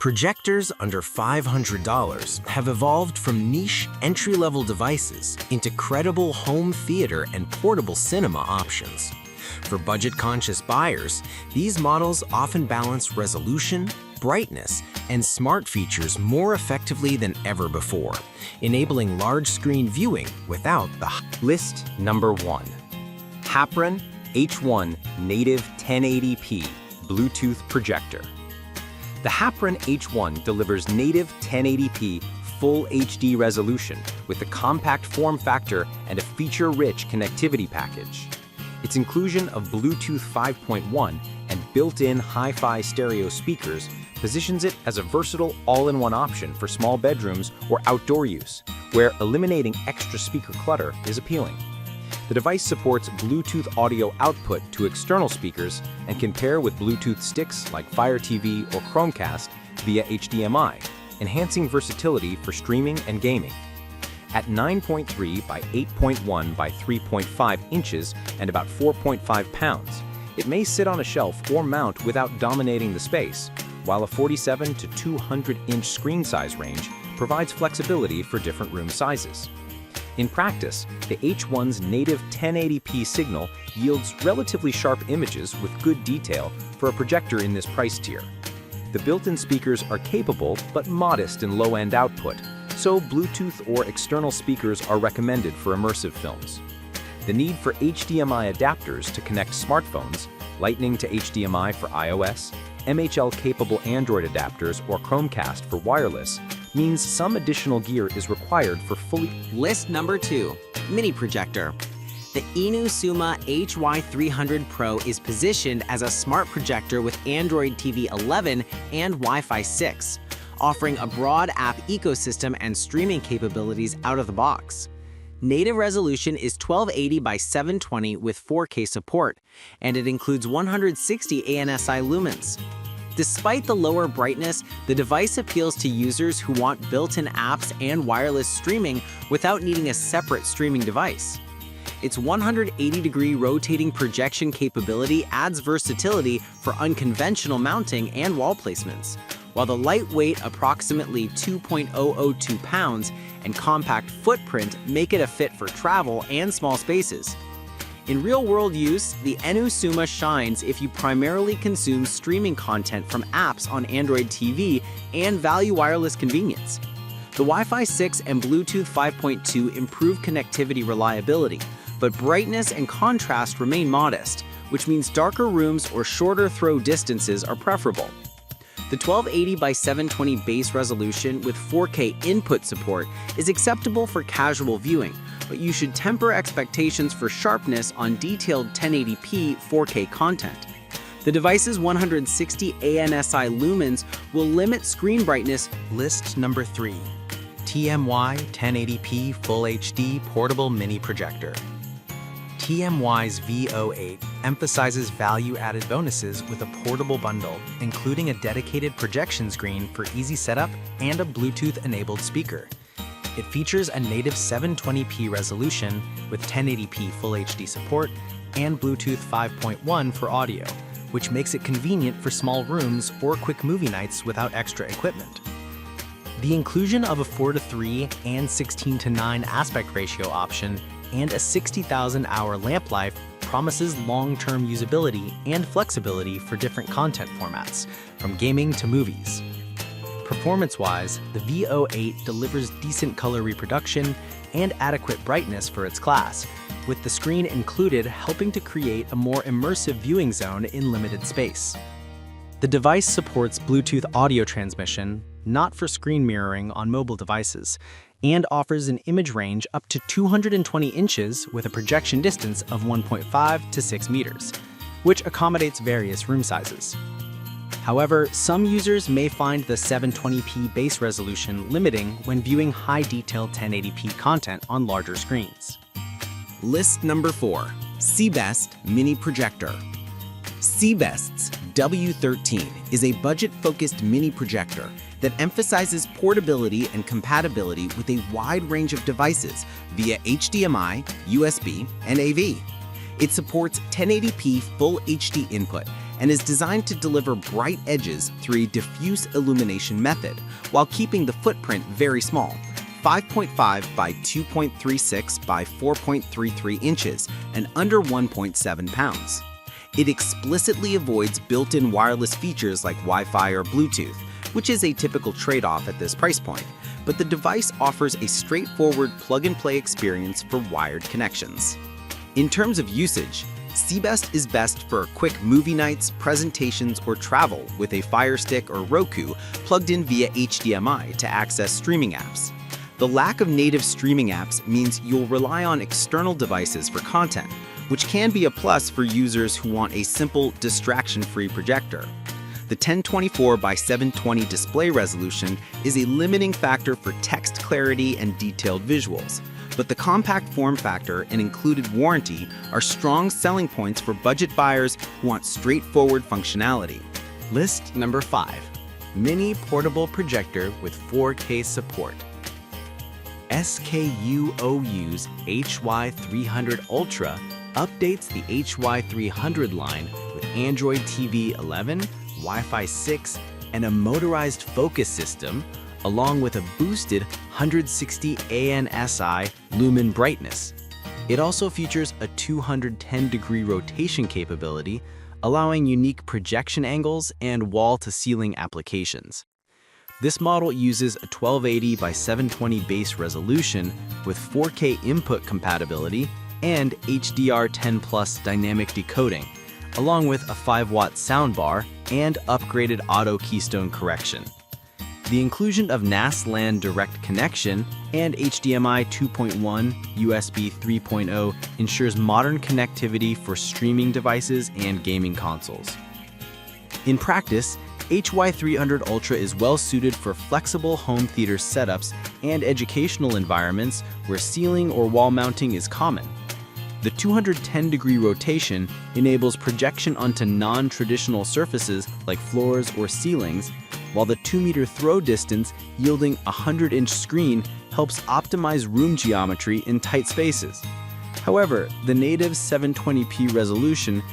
Projectors under $500 have evolved from niche, entry-level devices into credible home theater and portable cinema options. For budget-conscious buyers, these models often balance resolution, brightness, and smart features more effectively than ever before, enabling large-screen viewing without the List number 1. Hapron H1 Native 1080p Bluetooth Projector. The Hapron H1 delivers native 1080p Full HD resolution with a compact form factor and a feature-rich connectivity package. Its inclusion of Bluetooth 5.1 and built-in hi-fi stereo speakers positions it as a versatile all-in-one option for small bedrooms or outdoor use, where eliminating extra speaker clutter is appealing. The device supports Bluetooth audio output to external speakers and can pair with Bluetooth sticks like Fire TV or Chromecast via HDMI, enhancing versatility for streaming and gaming. At 9.3 by 8.1 by 3.5 inches and about 4.5 pounds, it may sit on a shelf or mount without dominating the space, while a 47 to 200-inch screen size range provides flexibility for different room sizes. In practice, the H1's native 1080p signal yields relatively sharp images with good detail for a projector in this price tier. The built-in speakers are capable but modest in low-end output, so Bluetooth or external speakers are recommended for immersive films. The need for HDMI adapters to connect smartphones, Lightning to HDMI for iOS, MHL-capable Android adapters, or Chromecast for wireless means some additional gear is required for fully. List number 2. Mini Projector. The Inusuma HY300 Pro is positioned as a smart projector with Android TV 11 and Wi-Fi 6, offering a broad app ecosystem and streaming capabilities out of the box. Native resolution is 1280 by 720 with 4K support, and it includes 160 ANSI lumens. Despite the lower brightness, the device appeals to users who want built-in apps and wireless streaming without needing a separate streaming device. Its 180-degree rotating projection capability adds versatility for unconventional mounting and wall placements, while the lightweight, approximately 2.002 pounds, and compact footprint make it a fit for travel and small spaces. In real-world use, the Inusuma shines if you primarily consume streaming content from apps on Android TV and value wireless convenience. The Wi-Fi 6 and Bluetooth 5.2 improve connectivity reliability, but brightness and contrast remain modest, which means darker rooms or shorter throw distances are preferable. The 1280 by 720 base resolution with 4K input support is acceptable for casual viewing, but you should temper expectations for sharpness on detailed 1080p 4K content. The device's 160 ANSI lumens will limit screen brightness. List number 3. TMY 1080p Full HD Portable Mini Projector. TMY's V08 emphasizes value-added bonuses with a portable bundle, including a dedicated projection screen for easy setup and a Bluetooth-enabled speaker. It features a native 720p resolution with 1080p Full HD support and Bluetooth 5.1 for audio, which makes it convenient for small rooms or quick movie nights without extra equipment. The inclusion of a 4:3 and 16:9 aspect ratio option and a 60,000-hour lamp life promises long-term usability and flexibility for different content formats, from gaming to movies. Performance-wise, the V08 delivers decent color reproduction and adequate brightness for its class, with the screen included helping to create a more immersive viewing zone in limited space. The device supports Bluetooth audio transmission, not for screen mirroring on mobile devices, and offers an image range up to 220 inches with a projection distance of 1.5 to 6 meters, which accommodates various room sizes. However, some users may find the 720p base resolution limiting when viewing high-detail 1080p content on larger screens. List number 4. Seabest Mini Projector. Seabest's W13 is a budget-focused mini projector that emphasizes portability and compatibility with a wide range of devices via HDMI, USB, and AV. It supports 1080p Full HD input and is designed to deliver bright edges through a diffuse illumination method while keeping the footprint very small, 5.5 by 2.36 by 4.33 inches and under 1.7 pounds. It explicitly avoids built-in wireless features like Wi-Fi or Bluetooth, which is a typical trade-off at this price point, but the device offers a straightforward plug-and-play experience for wired connections. In terms of usage, Seabest is best for quick movie nights, presentations, or travel with a Fire Stick or Roku plugged in via HDMI to access streaming apps. The lack of native streaming apps means you'll rely on external devices for content, which can be a plus for users who want a simple, distraction-free projector. The 1024 by 720 display resolution is a limiting factor for text clarity and detailed visuals, but the compact form factor and included warranty are strong selling points for budget buyers who want straightforward functionality. List number 5. Mini Portable Projector with 4K support. SKUOU's HY300 Ultra updates the HY300 line with Android TV 11, Wi-Fi 6, and a motorized focus system, along with a boosted 160 ANSI lumen brightness. It also features a 210-degree rotation capability, allowing unique projection angles and wall-to-ceiling applications. This model uses a 1280 by 720 base resolution with 4K input compatibility and HDR10+ dynamic decoding, along with a 5-watt soundbar and upgraded auto keystone correction. The inclusion of NAS LAN direct connection and HDMI 2.1 USB 3.0 ensures modern connectivity for streaming devices and gaming consoles. In practice, HY300 Ultra is well suited for flexible home theater setups and educational environments where ceiling or wall mounting is common. The 210-degree rotation enables projection onto non-traditional surfaces like floors or ceilings, while the 2-meter throw distance yielding a 100-inch screen helps optimize room geometry in tight spaces. However, the native 720p resolution